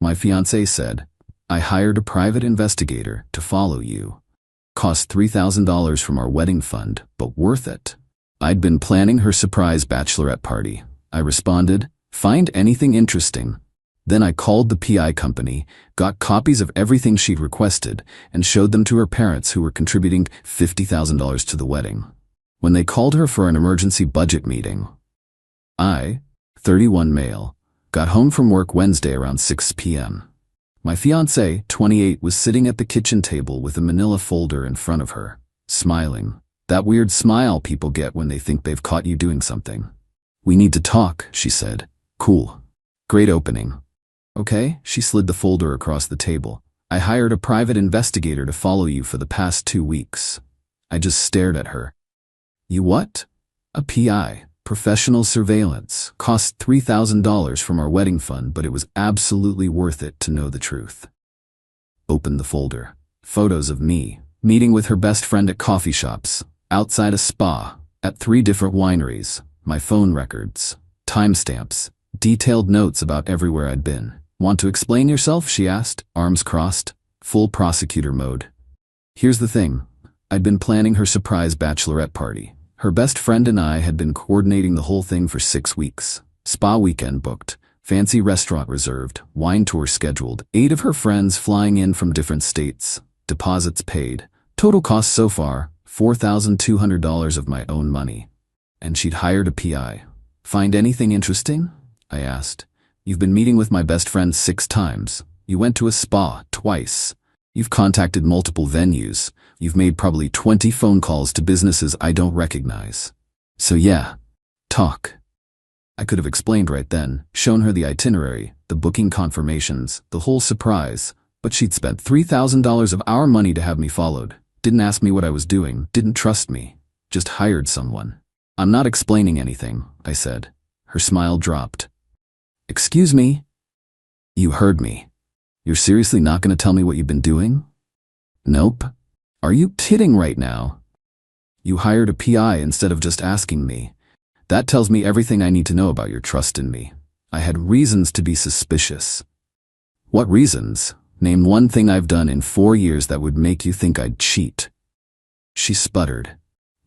My fiancé said, I hired a private investigator to follow you. Cost $3,000 from our wedding fund, but worth it. I'd been planning her surprise bachelorette party. I responded, find anything interesting. Then I called the PI company, got copies of everything she'd requested, and showed them to her parents who were contributing $50,000 to the wedding. When they called her for an emergency budget meeting, I, 31 male, got home from work Wednesday around 6 p.m. My fiancé, 28, was sitting at the kitchen table with a manila folder in front of her, smiling. That weird smile people get when they think they've caught you doing something. We need to talk, she said. Cool. Great opening. Okay, she slid the folder across the table. I hired a private investigator to follow you for the past 2 weeks. I just stared at her. You what? A PI, professional surveillance, cost $3,000 from our wedding fund, but it was absolutely worth it to know the truth. Opened the folder. Photos of me, meeting with her best friend at coffee shops, outside a spa, at 3 different wineries, my phone records, timestamps, detailed notes about everywhere I'd been. Want to explain yourself? She asked, arms crossed, full prosecutor mode. Here's the thing. I'd been planning her surprise bachelorette party. Her best friend and I had been coordinating the whole thing for 6 weeks. Spa weekend booked, fancy restaurant reserved, wine tour scheduled, 8 of her friends flying in from different states, deposits paid. Total cost so far, $4,200 of my own money. And she'd hired a PI. Find anything interesting? I asked. You've been meeting with my best friend 6 times. You went to a spa twice. You've contacted multiple venues. You've made probably 20 phone calls to businesses I don't recognize. So yeah, talk. I could have explained right then, shown her the itinerary, the booking confirmations, the whole surprise, but she'd spent $3,000 of our money to have me followed. Didn't ask me what I was doing, didn't trust me. Just hired someone. I'm not explaining anything, I said. Her smile dropped. Excuse me? You heard me. You're seriously not going to tell me what you've been doing? Nope. Are you kidding right now? You hired a PI instead of just asking me. That tells me everything I need to know about your trust in me. I had reasons to be suspicious. What reasons? Name one thing I've done in 4 years that would make you think I'd cheat. She sputtered.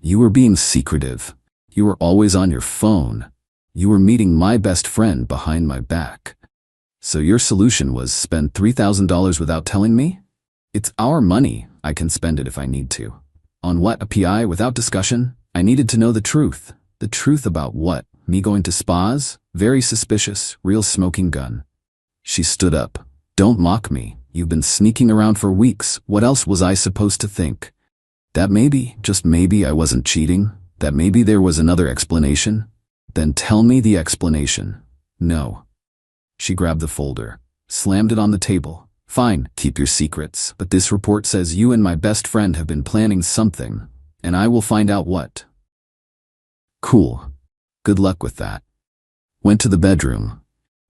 You were being secretive. You were always on your phone. You were meeting my best friend behind my back. So your solution was spend $3,000 without telling me? It's our money. I can spend it if I need to. On what, a PI without discussion? I needed to know the truth. The truth about what? Me going to spas? Very suspicious, real smoking gun. She stood up. Don't mock me. You've been sneaking around for weeks. What else was I supposed to think? That maybe, just maybe, I wasn't cheating? That maybe there was another explanation? Then tell me the explanation. No. She grabbed the folder, slammed it on the table. Fine, keep your secrets, but this report says you and my best friend have been planning something, and I will find out what. Cool. Good luck with that. Went to the bedroom.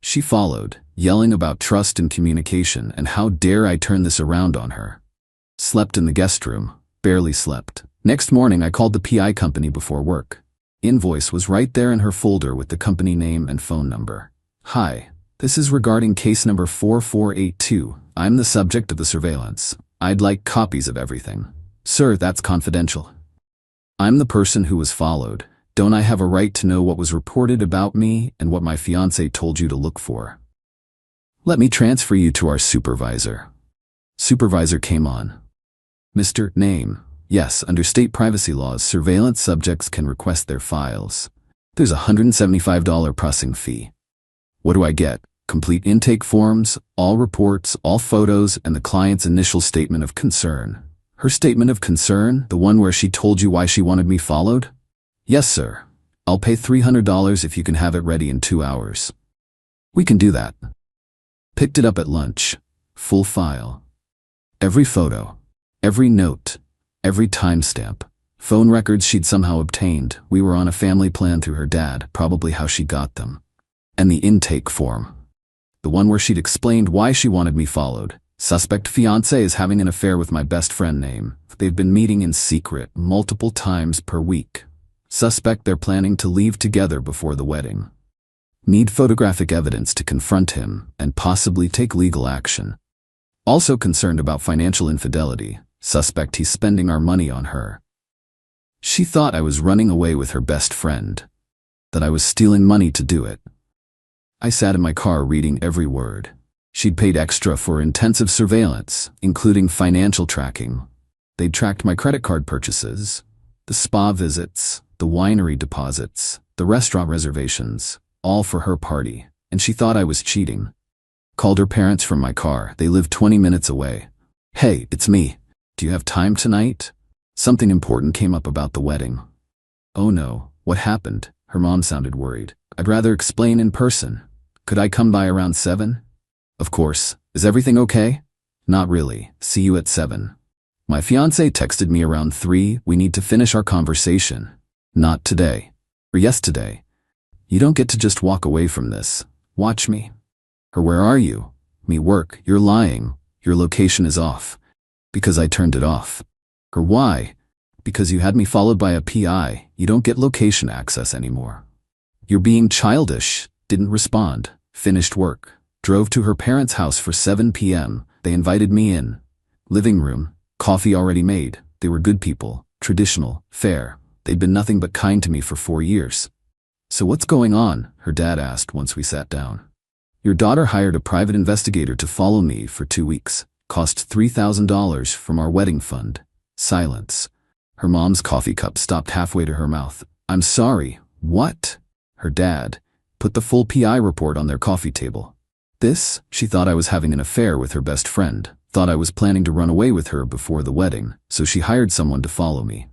She followed, yelling about trust and communication and how dare I turn this around on her. Slept in the guest room, barely slept. Next morning I called the PI company before work. Invoice was right there in her folder with the company name and phone number. Hi, this is regarding case number 4482. I'm the subject of the surveillance. I'd like copies of everything. Sir, that's confidential. I'm the person who was followed. Don't I have a right to know what was reported about me and what my fiancé told you to look for? Let me transfer you to our supervisor. Supervisor came on. Mr. Name. Yes, under state privacy laws, surveillance subjects can request their files. There's a $175 processing fee. What do I get? Complete intake forms, all reports, all photos, and the client's initial statement of concern. Her statement of concern, the one where she told you why she wanted me followed? Yes, sir. I'll pay $300 if you can have it ready in 2 hours. We can do that. Picked it up at lunch. Full file. Every photo. Every note. Every timestamp. Phone records she'd somehow obtained. We were on a family plan through her dad, probably how she got them. And the intake form. The one where she'd explained why she wanted me followed. Suspect fiancé is having an affair with my best friend name. They've been meeting in secret multiple times per week. Suspect they're planning to leave together before the wedding. Need photographic evidence to confront him and possibly take legal action. Also concerned about financial infidelity. Suspect he's spending our money on her. She thought I was running away with her best friend. That I was stealing money to do it. I sat in my car reading every word. She'd paid extra for intensive surveillance, including financial tracking. They'd tracked my credit card purchases, the spa visits, the winery deposits, the restaurant reservations, all for her party, and she thought I was cheating. Called her parents from my car. They live 20 minutes away. Hey, it's me. Do you have time tonight? Something important came up about the wedding. Oh no, what happened? Her mom sounded worried. I'd rather explain in person. Could I come by around 7? Of course. Is everything okay? Not really. See you at 7. My fiancé texted me around 3. We need to finish our conversation. Not today. Or yesterday. You don't get to just walk away from this. Watch me. Her, where are you? Me, work. You're lying. Your location is off. Because I turned it off. Or why? Because you had me followed by a PI. You don't get location access anymore. You're being childish. Didn't respond. Finished work. Drove to her parents' house for 7 p.m. They invited me in. Living room. Coffee already made. They were good people. Traditional. Fair. They'd been nothing but kind to me for 4 years. So what's going on? Her dad asked once we sat down. Your daughter hired a private investigator to follow me for 2 weeks. Cost $3,000 from our wedding fund. Silence. Her mom's coffee cup stopped halfway to her mouth. I'm sorry. What? Her dad put the full PI report on their coffee table. This, she thought I was having an affair with her best friend, thought I was planning to run away with her before the wedding, so she hired someone to follow me.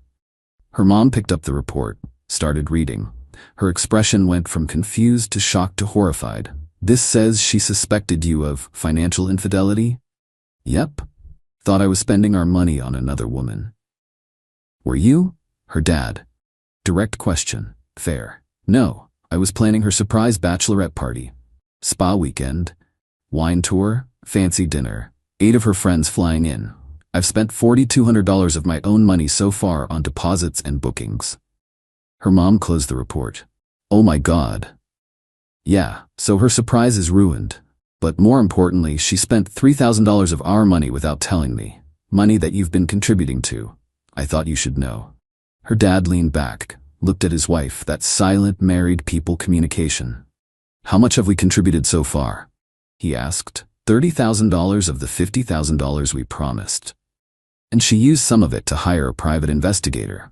Her mom picked up the report, started reading. Her expression went from confused to shocked to horrified. This says she suspected you of financial infidelity? Yep. Thought I was spending our money on another woman. Were you? Her dad. Direct question. Fair. No, I was planning her surprise bachelorette party. Spa weekend. Wine tour. Fancy dinner. 8 of her friends flying in. I've spent $4,200 of my own money so far on deposits and bookings. Her mom closed the report. Oh my God. Yeah, so her surprise is ruined. But more importantly, she spent $3,000 of our money without telling me. Money that you've been contributing to. I thought you should know. Her dad leaned back, looked at his wife, that silent married people communication. How much have we contributed so far? He asked. $30,000 of the $50,000 we promised. And she used some of it to hire a private investigator.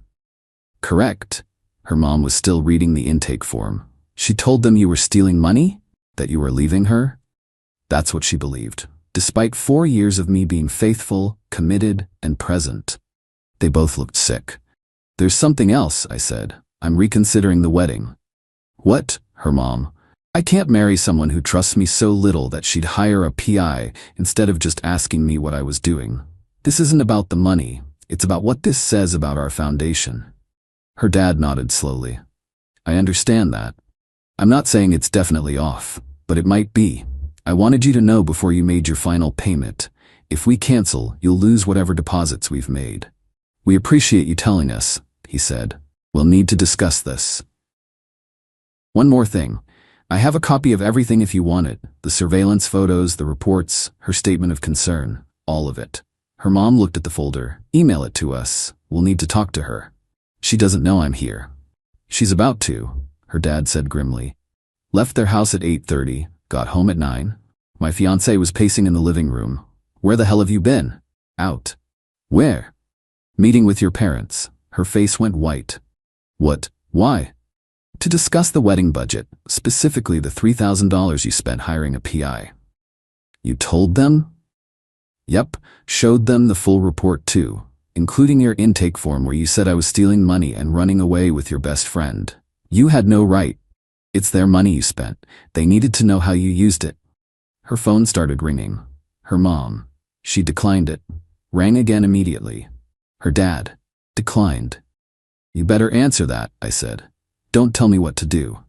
Correct. Her mom was still reading the intake form. She told them you were stealing money? That you were leaving her? That's what she believed, despite 4 years of me being faithful, committed, and present. They both looked sick. There's something else, I said. I'm reconsidering the wedding. What? Her mom. I can't marry someone who trusts me so little that she'd hire a PI instead of just asking me what I was doing. This isn't about the money. It's about what this says about our foundation. Her dad nodded slowly. I understand that. I'm not saying it's definitely off, but it might be. I wanted you to know before you made your final payment. If we cancel, you'll lose whatever deposits we've made. We appreciate you telling us, he said. We'll need to discuss this. One more thing. I have a copy of everything if you want it. The surveillance photos, the reports, her statement of concern, all of it. Her mom looked at the folder. Email it to us. We'll need to talk to her. She doesn't know I'm here. She's about to, her dad said grimly. Left their house at 8:30, got home at 9. My fiancé was pacing in the living room. Where the hell have you been? Out. Where? Meeting with your parents. Her face went white. What? Why? To discuss the wedding budget, specifically the $3,000 you spent hiring a PI. You told them? Yep, showed them the full report too, including your intake form where you said I was stealing money and running away with your best friend. You had no right. It's their money you spent. They needed to know how you used it. Her phone started ringing. Her mom. She declined it. Rang again immediately. Her dad. Declined. You better answer that, I said. Don't tell me what to do.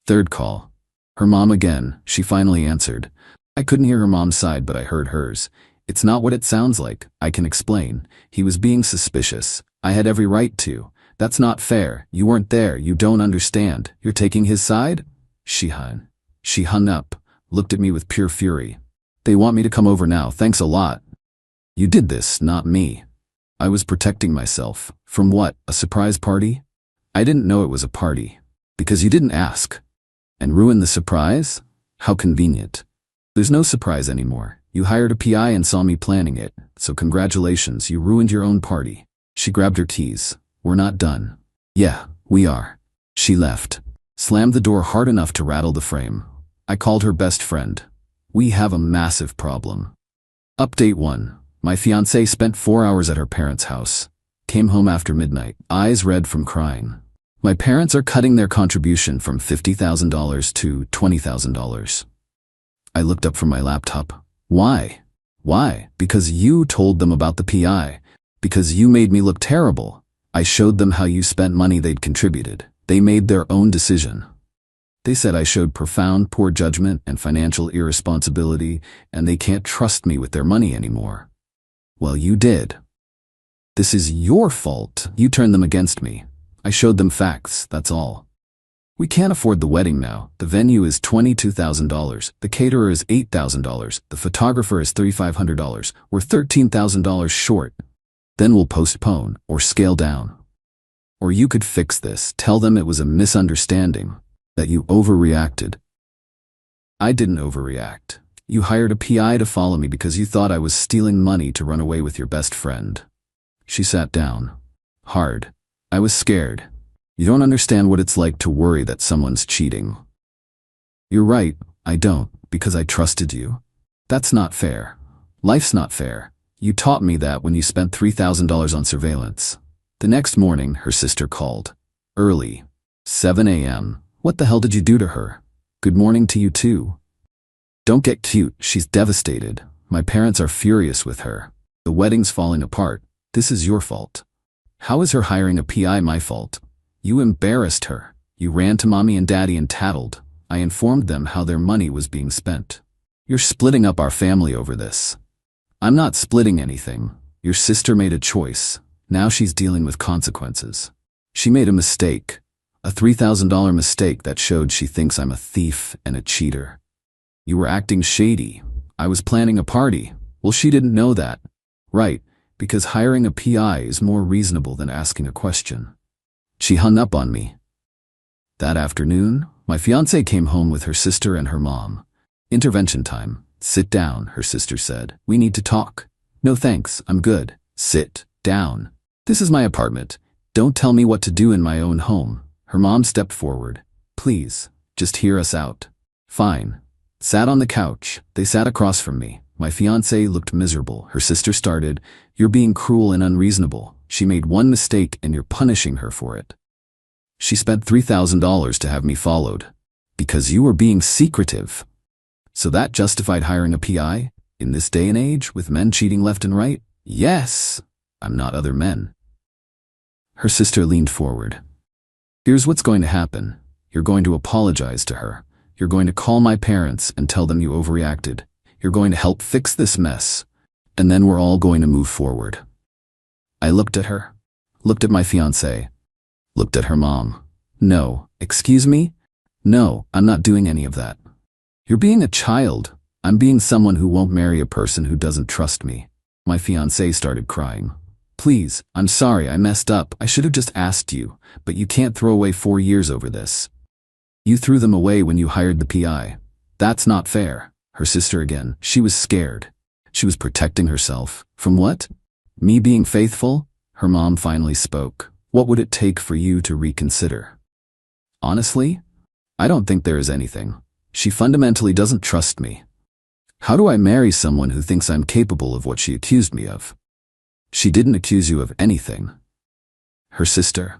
Third call. Her mom again. She finally answered. I couldn't hear her mom's side, but I heard hers. It's not what it sounds like. I can explain. He was being suspicious. I had every right to. That's not fair. You weren't there. You don't understand. You're taking his side? Shihan. She hung up, looked at me with pure fury. They want me to come over now, thanks a lot. You did this, not me. I was protecting myself. From what, a surprise party? I didn't know it was a party. Because you didn't ask. And ruin the surprise? How convenient. There's no surprise anymore. You hired a PI and saw me planning it, so congratulations, you ruined your own party. She grabbed her keys. We're not done. Yeah, we are. She left. Slammed the door hard enough to rattle the frame. I called her best friend. We have a massive problem. Update 1. My fiancée spent 4 hours at her parents' house. Came home after midnight, eyes red from crying. My parents are cutting their contribution from $50,000 to $20,000. I looked up from my laptop. Why? Why? Because you told them about the PI. Because you made me look terrible. I showed them how you spent money they'd contributed. They made their own decision. They said I showed profound poor judgment and financial irresponsibility, and they can't trust me with their money anymore. Well, you did. This is your fault. You turned them against me. I showed them facts, that's all. We can't afford the wedding now. The venue is $22,000. The caterer is $8,000. The photographer is $3,500. We're $13,000 short. Then we'll postpone or scale down. Or you could fix this. Tell them it was a misunderstanding, that you overreacted. I didn't overreact. You hired a PI to follow me because you thought I was stealing money to run away with your best friend. She sat down. Hard. I was scared. You don't understand what it's like to worry that someone's cheating. You're right, I don't, because I trusted you. That's not fair. Life's not fair. You taught me that when you spent $3,000 on surveillance. The next morning, her sister called. Early. 7 a.m. What the hell did you do to her? Good morning to you too. Don't get cute, she's devastated. My parents are furious with her. The wedding's falling apart. This is your fault. How is her hiring a PI my fault? You embarrassed her. You ran to mommy and daddy and tattled. I informed them how their money was being spent. You're splitting up our family over this. I'm not splitting anything. Your sister made a choice. Now she's dealing with consequences. She made a mistake. A $3,000 mistake that showed she thinks I'm a thief and a cheater. You were acting shady. I was planning a party. Well, she didn't know that. Right, because hiring a PI is more reasonable than asking a question. She hung up on me. That afternoon, my fiancée came home with her sister and her mom. Intervention time. Sit down, her sister said. We need to talk. No thanks, I'm good. Sit down. This is my apartment. Don't tell me what to do in my own home. Her mom stepped forward. Please, just hear us out. Fine. Sat on the couch. They sat across from me. My fiancée looked miserable. Her sister started. You're being cruel and unreasonable. She made one mistake and you're punishing her for it. She spent $3,000 to have me followed. Because you were being secretive. So that justified hiring a PI? In this day and age, with men cheating left and right? Yes. I'm not other men. Her sister leaned forward. Here's what's going to happen. You're going to apologize to her. You're going to call my parents and tell them you overreacted. You're going to help fix this mess. And then we're all going to move forward. I looked at her. Looked at my fiancée. Looked at her mom. No, excuse me? No, I'm not doing any of that. You're being a child. I'm being someone who won't marry a person who doesn't trust me. My fiancée started crying. Please, I'm sorry, I messed up. I should have just asked you, but you can't throw away 4 years over this. You threw them away when you hired the PI. That's not fair. Her sister again. She was scared. She was protecting herself. From what? Me being faithful? Her mom finally spoke. What would it take for you to reconsider? Honestly, I don't think there is anything. She fundamentally doesn't trust me. How do I marry someone who thinks I'm capable of what she accused me of? She didn't accuse you of anything. Her sister.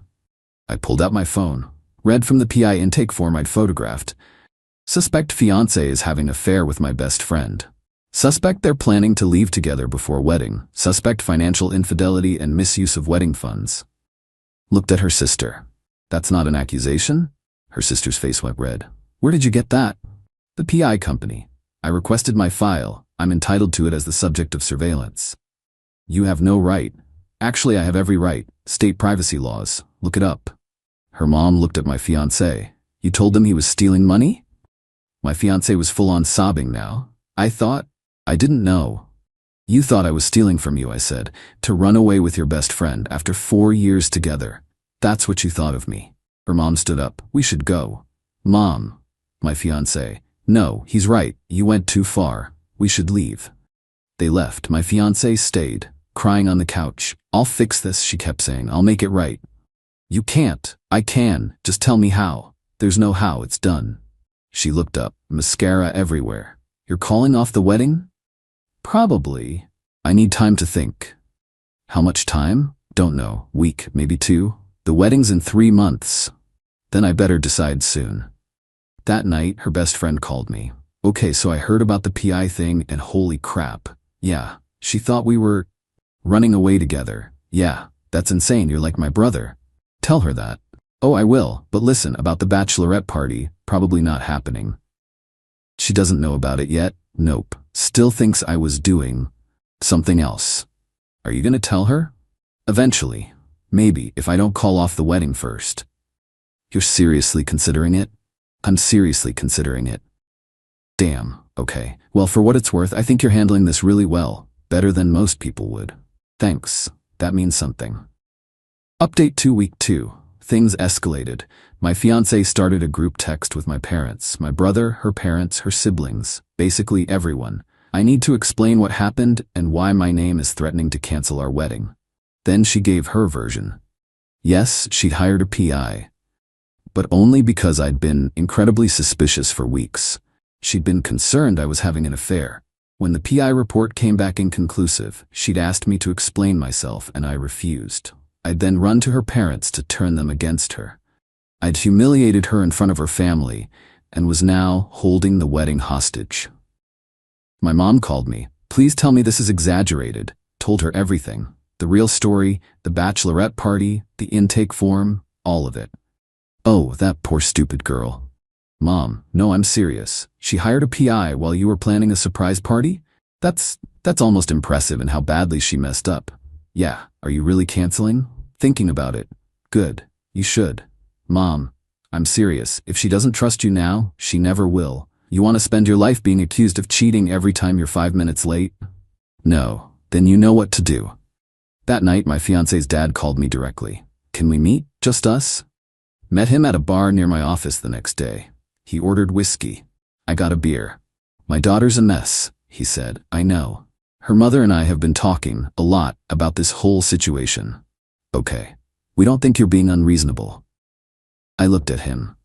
I pulled out my phone. Read from the PI intake form I'd photographed. Suspect fiancé is having an affair with my best friend. Suspect they're planning to leave together before wedding. Suspect financial infidelity and misuse of wedding funds. Looked at her sister. That's not an accusation? Her sister's face went red. Where did you get that? The PI company. I requested my file. I'm entitled to it as the subject of surveillance. You have no right. Actually, I have every right. State privacy laws. Look it up. Her mom looked at my fiancé. You told him he was stealing money? My fiancé was full on sobbing now. I didn't know. You thought I was stealing from you, I said, to run away with your best friend after 4 years together. That's what you thought of me. Her mom stood up. We should go. Mom. My fiancé. No, he's right. You went too far. We should leave. They left. My fiancé stayed, crying on the couch. I'll fix this, she kept saying. I'll make it right. You can't. I can. Just tell me how. There's no how. It's done. She looked up. Mascara everywhere. You're calling off the wedding? Probably. I need time to think. How much time? Don't know. Week, maybe 2. The wedding's in 3 months. Then I better decide soon. That night, her best friend called me. Okay, so I heard about the PI thing and holy crap. Yeah, she thought we were running away together. Yeah, that's insane. You're like my brother. Tell her that. Oh, I will. But listen, about the bachelorette party, probably not happening. She doesn't know about it yet. Nope. Still thinks I was doing something else. Are you gonna tell her? Eventually. Maybe, if I don't call off the wedding first. You're seriously considering it? I'm seriously considering it. Damn, okay. Well, for what it's worth, I think you're handling this really well. Better than most people would. Thanks. That means something. Update 2 week 2. Things escalated. My fiancé started a group text with my parents, my brother, her parents, her siblings, basically everyone. I need to explain what happened and why my name is threatening to cancel our wedding. Then she gave her version. Yes, she'd hired a PI. But only because I'd been incredibly suspicious for weeks. She'd been concerned I was having an affair. When the PI report came back inconclusive, she'd asked me to explain myself and I refused. I'd then run to her parents to turn them against her. I'd humiliated her in front of her family and was now holding the wedding hostage. My mom called me. Please tell me this is exaggerated. Told her everything. The real story, the bachelorette party, the intake form, all of it. Oh, that poor stupid girl. Mom, no, I'm serious. She hired a PI while you were planning a surprise party? That's almost impressive in how badly she messed up. Yeah, are you really canceling? Thinking about it. Good, you should. Mom, I'm serious. If she doesn't trust you now, she never will. You want to spend your life being accused of cheating every time you're 5 minutes late? No, then you know what to do. That night, my fiancé's dad called me directly. Can we meet? Just us? Met him at a bar near my office the next day. He ordered whiskey. I got a beer. My daughter's a mess, he said. I know. Her mother and I have been talking a lot about this whole situation. Okay. We don't think you're being unreasonable. I looked at him.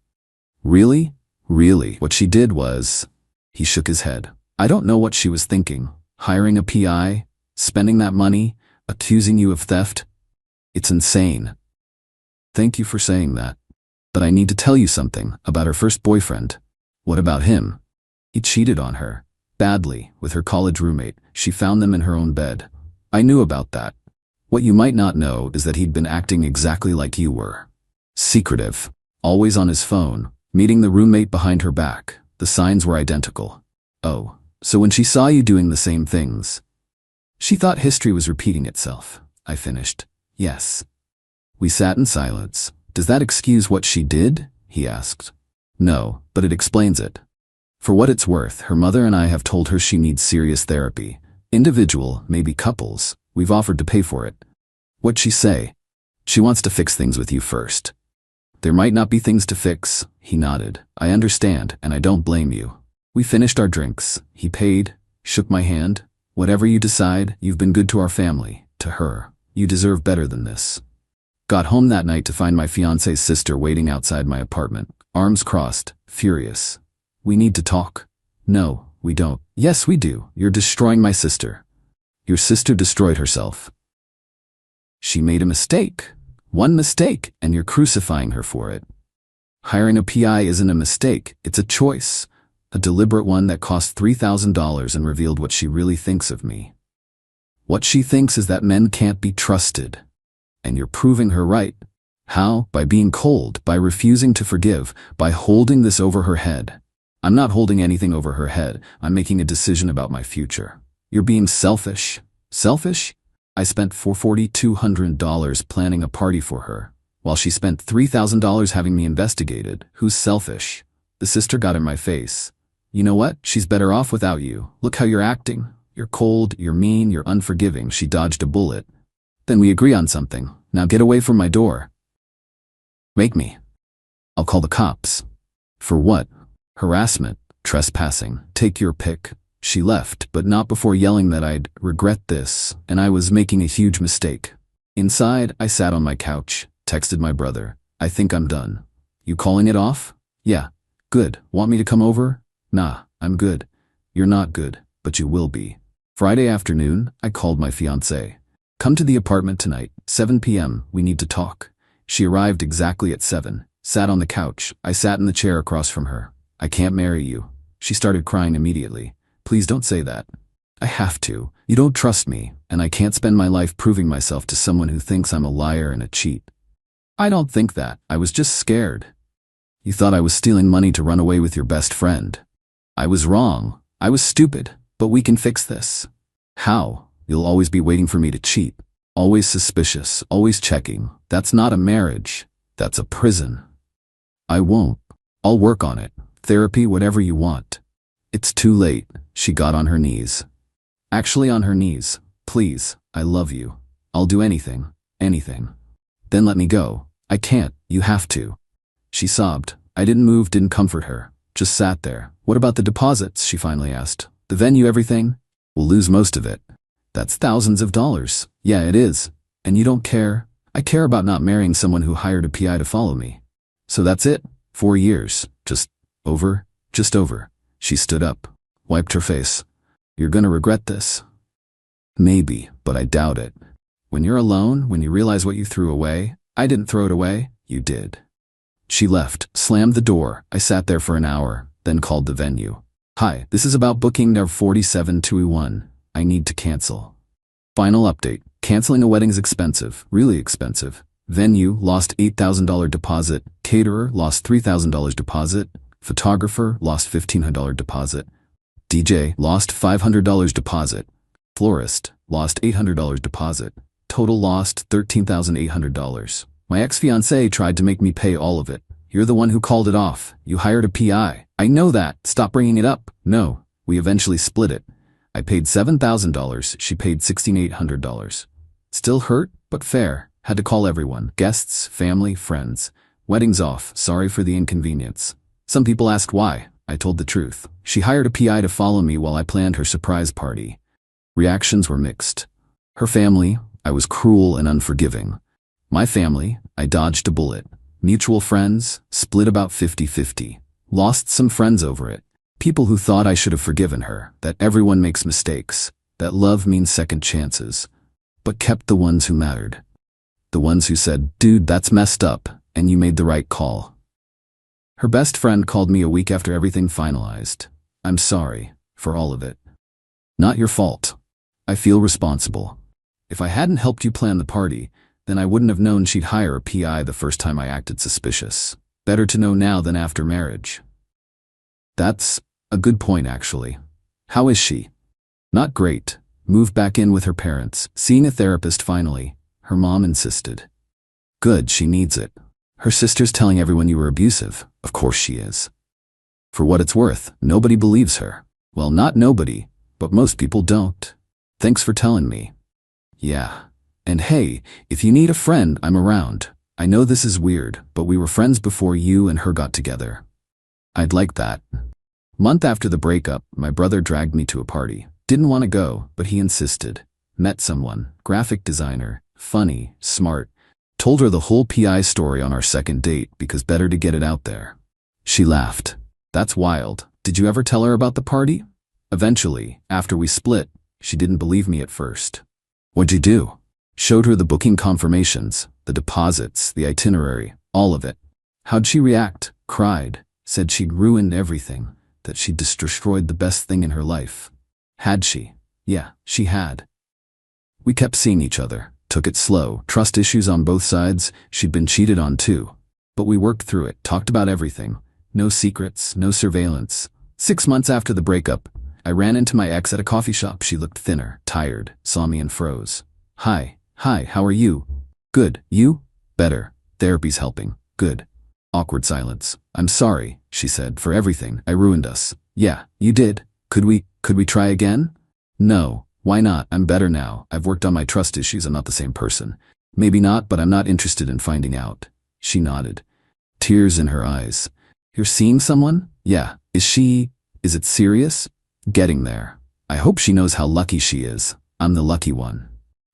Really? Really? What she did was... He shook his head. I don't know what she was thinking. Hiring a PI? Spending that money? Accusing you of theft? It's insane. Thank you for saying that. But I need to tell you something about her first boyfriend. What about him? He cheated on her. Badly, with her college roommate. She found them in her own bed. I knew about that. What you might not know is that he'd been acting exactly like you were. Secretive. Always on his phone, meeting the roommate behind her back. The signs were identical. Oh, so when she saw you doing the same things, she thought history was repeating itself. I finished. Yes. We sat in silence. Does that excuse what she did? He asked. No, but it explains it. For what it's worth, her mother and I have told her she needs serious therapy. Individual, maybe couples. We've offered to pay for it. What'd she say? She wants to fix things with you first. There might not be things to fix, he nodded. I understand, and I don't blame you. We finished our drinks. He paid, shook my hand. Whatever you decide, you've been good to our family, to her. You deserve better than this. Got home that night to find my fiancé's sister waiting outside my apartment, arms crossed, furious. We need to talk. No, we don't. Yes, we do. You're destroying my sister. Your sister destroyed herself. She made a mistake. One mistake, and you're crucifying her for it. Hiring a PI isn't a mistake, it's a choice. A deliberate one that cost $3,000 and revealed what she really thinks of me. What she thinks is that men can't be trusted. And you're proving her right. How? By being cold, by refusing to forgive, by holding this over her head. I'm not holding anything over her head. I'm making a decision about my future. You're being selfish. Selfish? I spent $4,200 planning a party for her, while she spent $3,000 having me investigated. Who's selfish? The sister got in my face. You know what? She's better off without you. Look how you're acting. You're cold, you're mean, you're unforgiving. She dodged a bullet. Then we agree on something. Now get away from my door. Make me. I'll call the cops. For what? Harassment, trespassing, take your pick. She left, but not before yelling that I'd regret this, and I was making a huge mistake. Inside, I sat on my couch, texted my brother. I think I'm done. You calling it off? Yeah. Good. Want me to come over? Nah, I'm good. You're not good, but you will be. Friday afternoon, I called my fiancée. Come to the apartment tonight, 7 p.m., we need to talk. She arrived exactly at 7, sat on the couch. I sat in the chair across from her. I can't marry you. She started crying immediately. Please don't say that. I have to. You don't trust me, and I can't spend my life proving myself to someone who thinks I'm a liar and a cheat. I don't think that. I was just scared. You thought I was stealing money to run away with your best friend. I was wrong. I was stupid, but we can fix this. How? You'll always be waiting for me to cheat. Always suspicious, always checking. That's not a marriage. That's a prison. I won't. I'll work on it. Therapy, whatever you want. It's too late. She got on her knees. Actually on her knees. Please, I love you. I'll do anything. Anything. Then let me go. I can't. You have to. She sobbed. I didn't move, didn't comfort her. Just sat there. What about the deposits? She finally asked. The venue, everything? We'll lose most of it. That's thousands of dollars. Yeah, it is. And you don't care? I care about not marrying someone who hired a PI to follow me. So that's it? 4 years. Just over? Just over. She stood up, wiped her face. You're gonna regret this. Maybe, but I doubt it. When you're alone, when you realize what you threw away, I didn't throw it away, you did. She left, slammed the door. I sat there for an hour, then called the venue. Hi, this is about booking number 47221. I need to cancel. Final update. Canceling a wedding's expensive, really expensive. Venue lost $8,000 deposit. Caterer lost $3,000 deposit. Photographer lost $1,500 deposit. DJ lost $500 deposit. Florist lost $800 deposit. Total lost $13,800. My ex-fiancée tried to make me pay all of it. You're the one who called it off. You hired a PI. I know that. Stop bringing it up. No. We eventually split it. I paid $7,000. She paid $1,600. Still hurt, but fair. Had to call everyone. Guests, family, friends. Wedding's off. Sorry for the inconvenience. Some people asked why. I told the truth. She hired a PI to follow me while I planned her surprise party. Reactions were mixed. Her family, I was cruel and unforgiving. My family, I dodged a bullet. Mutual friends, split about 50-50. Lost some friends over it. People who thought I should have forgiven her, that everyone makes mistakes, that love means second chances. But kept the ones who mattered. The ones who said, dude, that's messed up, and you made the right call. Her best friend called me a week after everything finalized. I'm sorry for all of it. Not your fault. I feel responsible. If I hadn't helped you plan the party, then I wouldn't have known she'd hire a PI the first time I acted suspicious. Better to know now than after marriage. That's a good point, actually. How is she? Not great. Moved back in with her parents. Seeing a therapist finally. Her mom insisted. Good, she needs it. Her sister's telling everyone you were abusive. Of course she is. For what it's worth, nobody believes her. Well, not nobody, but most people don't. Thanks for telling me. Yeah. And hey, if you need a friend, I'm around. I know this is weird, but we were friends before you and her got together. I'd like that. Month after the breakup, my brother dragged me to a party. Didn't want to go, but he insisted. Met someone, graphic designer, funny, smart. Told her the whole PI story on our second date because better to get it out there. She laughed. That's wild. Did you ever tell her about the party? Eventually, after we split, she didn't believe me at first. What'd you do? Showed her the booking confirmations, the deposits, the itinerary, all of it. How'd she react? Cried. Said she'd ruined everything, that she'd destroyed the best thing in her life. Had she? Yeah, she had. We kept seeing each other. Took it slow. Trust issues on both sides. She'd been cheated on too. But we worked through it, talked about everything. No secrets, no surveillance. 6 months after the breakup, I ran into my ex at a coffee shop. She looked thinner, tired, saw me and froze. Hi, how are you? Good, you? Better. Therapy's helping. Good. Awkward silence. I'm sorry, she said, for everything. I ruined us. Yeah, you did. Could we try again? No, why not? I'm better now. I've worked on my trust issues. I'm not the same person. Maybe not, but I'm not interested in finding out. She nodded, tears in her eyes. You're seeing someone? Yeah. Is it serious? Getting there. I hope she knows how lucky she is. I'm the lucky one.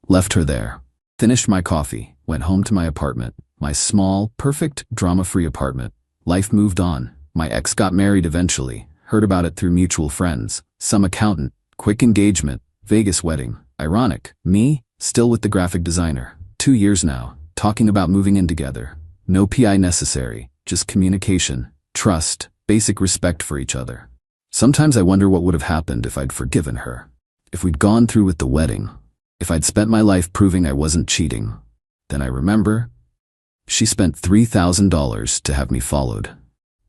Left her there. Finished my coffee. Went home to my apartment. My small, perfect, drama-free apartment. Life moved on. My ex got married eventually. Heard about it through mutual friends. Some accountant. Quick engagement. Vegas wedding. Ironic. Me? Still with the graphic designer. 2 years now. Talking about moving in together. No PI necessary. Just communication. Trust. Basic respect for each other. Sometimes I wonder what would have happened if I'd forgiven her. If we'd gone through with the wedding. If I'd spent my life proving I wasn't cheating. Then I remember. She spent $3,000 to have me followed.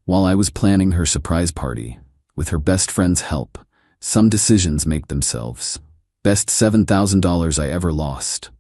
While I was planning her surprise party, with her best friend's help. Some decisions make themselves. Best $7,000 I ever lost.